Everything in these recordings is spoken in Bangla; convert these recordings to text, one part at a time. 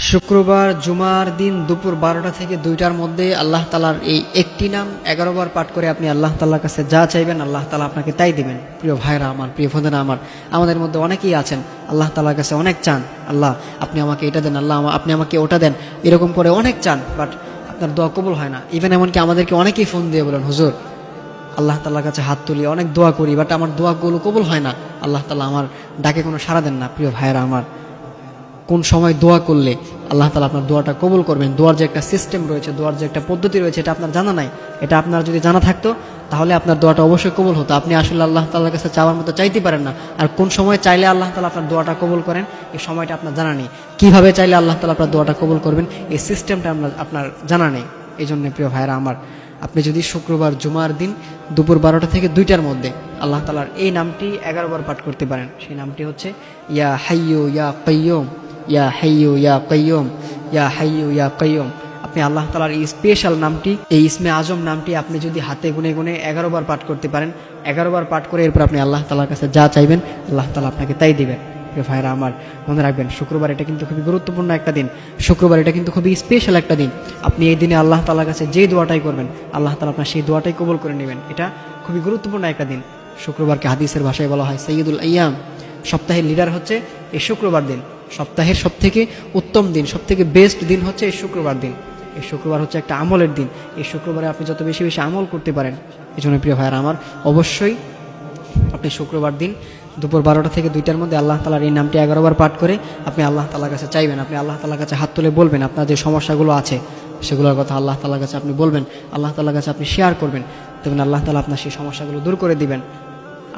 শুক্রবার জুমার দিন দুপুর 12টা থেকে 2টার মধ্যে আল্লাহ তাআলার এই একটি নাম 11 বার পাঠ করে আপনি আল্লাহ তাআলার কাছে যা চাইবেন আল্লাহ তাআলা আপনাকে তাই দিবেন। প্রিয় ভাইরা আমার, প্রিয় বোনেরা আমার, আমাদের মধ্যে অনেকেই আছেন আল্লাহ তাআলার কাছে অনেক চান, আল্লাহ আপনি আমাকে এটা দেন, আল্লাহ আপনি আমাকে ওটা দেন, এরকম করে অনেক চান, বাট আপনার দোয়া কবুল হয় না। ইভেন এমনকি আমাদেরকে অনেকেই ফোন দিয়ে বলেন, হুজুর আল্লাহ তাআলার কাছে হাত তুলি, অনেক দোয়া করি, বাট আমার দোয়াগুলো কবুল হয় না, আল্লাহ তাআলা আমার ডাকে কোনো সাড়া দেন না। প্রিয় ভাইরা আমার, কোন সময় দোয়া করলে আল্লাহ তাআলা আপনার দোয়াটা কবুল করবেন, দোয়ার যে একটা সিস্টেম রয়েছে, দোয়ার যে একটা পদ্ধতি রয়েছে, এটা আপনার জানা নাই। এটা আপনার যদি জানা থাকতো তাহলে আপনার দোয়াটা অবশ্যই কবুল হতো। আপনি আসলে আল্লাহ তাআলার কাছে চাওয়ার মতো চাইতে পারেন না। আর কোন সময় চাইলে আল্লাহ তাআলা আপনার দোয়াটা কবুল করেন এই সময়টা আপনার জানা নেই। কীভাবে চাইলে আল্লাহ তাআলা আপনার দোয়াটা কবুল করবেন এই সিস্টেমটা আপনার জানা নেই। এই জন্য প্রিয় ভাইরা আমার, আপনি যদি শুক্রবার জুমার দিন দুপুর 12টা থেকে 2টার মধ্যে আল্লাহ তাআলার এই নামটি 11 বার পাঠ করতে পারেন, সেই নামটি হচ্ছে ইয়া হাইয়ু ইয়া কাইয়ুম, ইয়া হাইয়ু ইয়া কাইয়ুম, ইয়া হাইয়ু ইয়া কাইয়ুম। আপনি আল্লাহ তাআলার এই স্পেশাল নামটি, এই ইসমে আজম নামটি আপনি যদি হাতে গুনে গুনে 11 বার পাঠ করতে পারেন, 11 বার পাঠ করে এরপর আপনি আল্লাহ তাআলার কাছে যা চাইবেন আল্লাহ তাআলা আপনাকে তাই দিবেন। ভাইরা আমার, মনে রাখবেন শুক্রবার এটা কিন্তু খুবই গুরুত্বপূর্ণ একটা দিন, শুক্রবার এটা কিন্তু খুবই স্পেশাল একটা দিন। আপনি এই দিনে আল্লাহ তাআলার কাছে যে দোয়াটাই করবেন আল্লাহ তাআলা আপনার সেই দোয়াটাই কবুল করে নেবেন। এটা খুবই গুরুত্বপূর্ণ একটা দিন। শুক্রবারকে হাদিসের ভাষায় বলা হয় সাইয়্যিদুল আইয়াম, সপ্তাহের লিডার হচ্ছে এই শুক্রবার দিন। সপ্তাহের সবথেকে উত্তম দিন, সবথেকে বেস্ট দিন হচ্ছে এই শুক্রবার দিন। এই শুক্রবার হচ্ছে একটা আমলের দিন। এই শুক্রবারে আপনি যত বেশি বেশি আমল করতে পারেন, এই জন্য প্রিয় ভাইরা আমার, অবশ্যই আপনি শুক্রবার দিন দুপুর 12টা থেকে 2টার মধ্যে আল্লাহ তাআলার এই নামটি 11 বার পাঠ করে আপনি আল্লাহ তাআলার কাছে চাইবেন। আপনি আল্লাহ তাআলার কাছে হাত তুলে বলবেন আপনার যে সমস্যাগুলো আছে সেগুলোর কথা আল্লাহ তাআলার কাছে আপনি বলবেন, আল্লাহ তাআলার কাছে আপনি শেয়ার করবেন, দেখবেন আল্লাহ তাআলা আপনার সেই সমস্যাগুলো দূর করে দিবেন।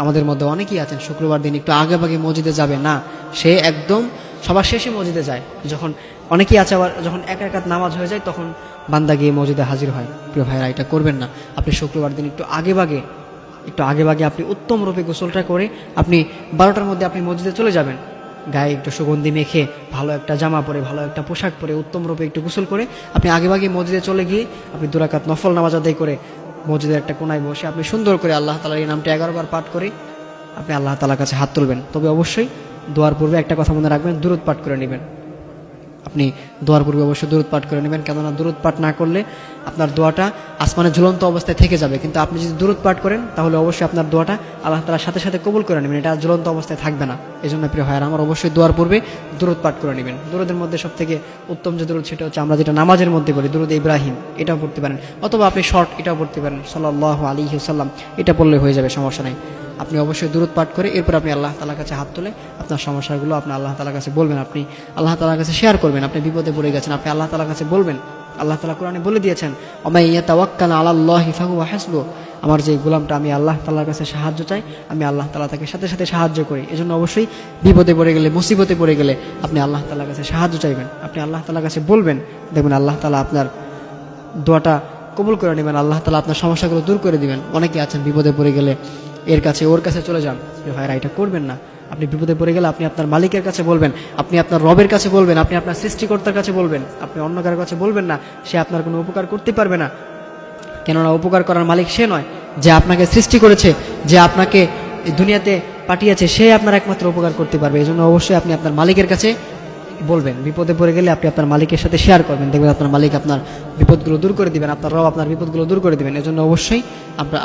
আমাদের মধ্যে অনেকেই আছেন শুক্রবার দিন একটু আগে ভাগে মসজিদে যাবে না, সে একদম সবার শেষে মসজিদে যায়। যখন অনেকেই আছে আবার যখন এক রাকাত নামাজ হয়ে যায় তখন বান্দা গিয়ে মসজিদে হাজির হয়। প্রিয় ভাইরা, এটা করবেন না। আপনি শুক্রবার দিন একটু আগে ভাগে আপনি উত্তম রূপে গোসলটা করে আপনি 12টার মধ্যে আপনি মসজিদে চলে যাবেন। গায়ে একটু সুগন্ধি মেখে, ভালো একটা জামা পরে, ভালো একটা পোশাক পরে, উত্তম রূপে একটু গোসল করে আপনি আগে মসজিদে চলে গিয়ে আপনি 2 রাকাত নফল নামাজ আদায় করে মসজিদের একটা কোনায় বসে আপনি সুন্দর করে আল্লাহ তাআলার এই নামটা 11 বার পাঠ করে আপনি আল্লাহ তাআলার কাছে হাত তুলবেন। তবে অবশ্যই দোয়ার পূর্বে একটা কথা মনে রাখবেন, দুরূদ পাঠ করে নেবেন। আপনি দোয়ার পূর্বে অবশ্যই দুরূদ পাঠ করে নেবেন, কেননা দুরূদ পাঠ না করলে আপনার দোয়াটা আসমানে ঝুলন্ত অবস্থায় থেকে যাবে। কিন্তু আপনি যদি দুরূদ পাঠ করেন তাহলে অবশ্যই আপনার দোয়াটা আল্লাহ তাআলার সাথে সাথে কবুল করে নেবেন, এটা ঝুলন্ত অবস্থায় থাকবে না। এই জন্য প্রিয় ভাইরা আমার, অবশ্যই দোয়ার পূর্বে দুরূদ পাঠ করে নেবেন। দুরূদের মধ্যে সবথেকে উত্তম যে দুরূদ সেটা হচ্ছে আমরা যেটা নামাজের মধ্যে বলি, দুরূদ ইব্রাহিম, এটাও পড়তে পারেন, অথবা আপনি শর্ট এটাও পড়তে পারেন, সাল্লাল্লাহু আলাইহি ওয়াসাল্লাম, এটা পড়লে হয়ে যাবে, সমস্যা নাই। আপনি অবশ্যই দুরূদ পাঠ করে এরপর আপনি আল্লাহ তাআলার কাছে হাত তুলে আপনার সমস্যাগুলো আপনি আল্লাহ তাআলার কাছে বলবেন, আপনি আল্লাহ তাআলার কাছে শেয়ার করবেন। আপনি বিপদে পড়ে গেছেন, আপনি আল্লাহ তাআলার কাছে বলবেন। আল্লাহ তাআলা কোরআনে বলে দিয়েছেন, ওমাই ইয়াতাওয়াক্কাল আলাল্লাহি ফাহুয়া হাসবুহ, আমার যে গোলামটা আমি আল্লাহ তাআলার কাছে সাহায্য চাই, আমি আল্লাহ তাআলা তাকে সাথে সাথে সাহায্য করি। এজন্য অবশ্যই বিপদে পড়ে গেলে, মুসিবতে পড়ে গেলে আপনি আল্লাহ তাআলার কাছে সাহায্য চাইবেন, আপনি আল্লাহ তাআলার কাছে বলবেন, দেখবেন আল্লাহ তাআলা আপনার দোয়াটা কবুল করে নেবেন, আল্লাহ তাআলা আপনার সমস্যাগুলো দূর করে দিবেন। অনেকে আছেন বিপদে পড়ে গেলে এর কাছে ওর কাছে চলে যান, ভাইরা এটা করবেন না। আপনি বিপদে পড়ে গেলে আপনি আপনার মালিকের কাছে বলবেন, আপনি আপনার রবের কাছে বলবেন, আপনি আপনার সৃষ্টিকর্তার কাছে বলবেন, আপনি অন্য কারোর কাছে বলবেন না। সে আপনার কোনো উপকার করতে পারবে না, কেননা উপকার করার মালিক সে নয়, যে আপনাকে সৃষ্টি করেছে, যে আপনাকে দুনিয়াতে পাঠিয়েছে, সে আপনার একমাত্র উপকার করতে পারবে। এই জন্য অবশ্যই আপনি আপনার মালিকের কাছে বলবেন। বিপদে পড়ে গেলে আপনি আপনার মালিকের সাথে শেয়ার করবেন, দেখবেন আপনার মালিক আপনার বিপদগুলো দূর করে দিবেন, আপনার রব আপনার বিপদগুলো দূর করে দিবেন। এজন্য অবশ্যই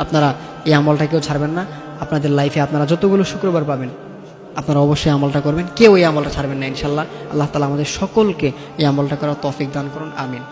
আপনারা এই আমলটা কেউ ছাড়বেন না। আপনাদের লাইফে আপনারা যতগুলো শুক্রবার পাবেন আপনারা অবশ্যই আমলটা করবেন, কেউ এই আমলটা ছাড়বেন না ইনশাআল্লাহ। আল্লাহ তাআলা আমাদের সকলকে এই আমলটা করার তৌফিক দান করুন, আমিন।